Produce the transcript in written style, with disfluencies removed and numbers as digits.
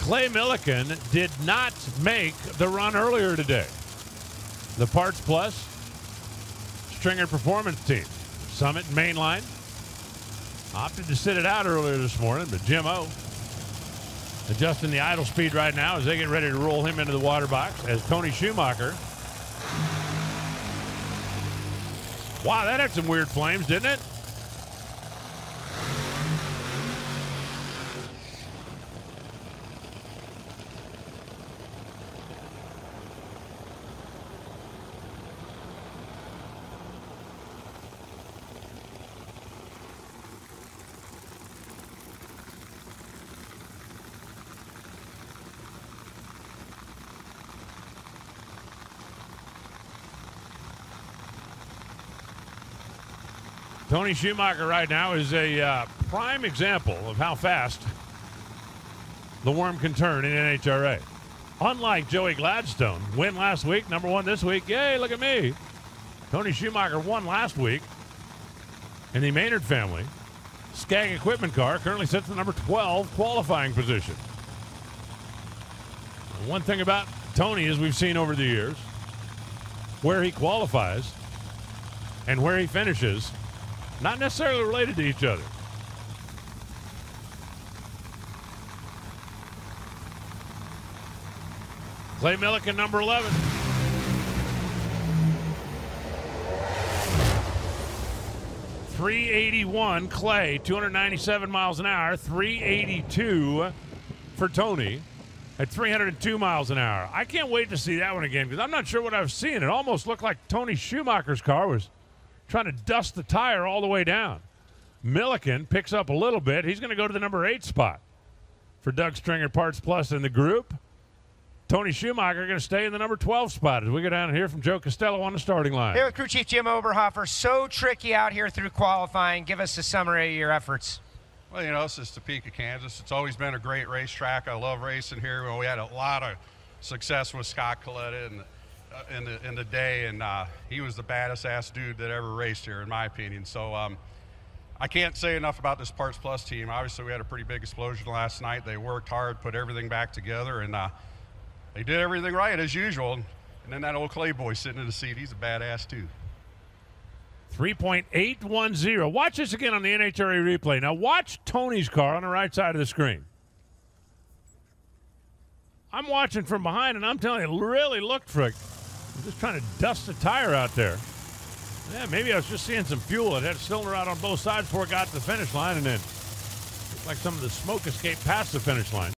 Clay Millican did not make the run earlier today. The Parts Plus Stringer Performance Team, Summit and Mainline, opted to sit it out earlier this morning, but Jim O adjusting the idle speed right now as they get ready to roll him into the water box as Tony Schumacher. Wow, that had some weird flames, didn't it? Tony Schumacher right now is a prime example of how fast the worm can turn in NHRA. Unlike Joey Gladstone, win last week, number one this week. Yay, look at me. Tony Schumacher won last week in the Maynard family. Skag equipment car currently sits in the number 12 qualifying position. And one thing about Tony, as we've seen over the years, where he qualifies and where he finishes, not necessarily related to each other. Clay Millican, number 11. .381 Clay, 297 miles an hour. 382 for Tony at 302 miles an hour. I can't wait to see that one again because I'm not sure what I was seeing. It almost looked like Tony Schumacher's car was trying to dust the tire all the way down. Millican picks up a little bit. He's going to go to the number 8 spot for Doug Stringer Parts Plus in the group. Tony Schumacher going to stay in the number 12 spot as we go down here from Joe Costello on the starting line. Here with Crew Chief Jim Oberhofer. So tricky out here through qualifying. Give us a summary of your efforts. Well, you know, this is Topeka, Kansas. It's always been a great racetrack. I love racing here. Well, we had a lot of success with Scott Coletta in the day, and he was the baddest ass dude that ever raced here, in my opinion. So I can't say enough about this Parts Plus team. Obviously, we had a pretty big explosion last night. They worked hard, put everything back together, and they did everything right as usual. And then that old Clay boy sitting in the seat, he's a badass too. 3.810. Watch this again on the NHRA replay. Now watch Tony's car on the right side of the screen. I'm watching from behind, and I'm telling you, it really looked for it. I'm just trying to dust the tire out there. Yeah, maybe I was just seeing some fuel. It had a cylinder out on both sides before it got to the finish line, and then looked like some of the smoke escaped past the finish line.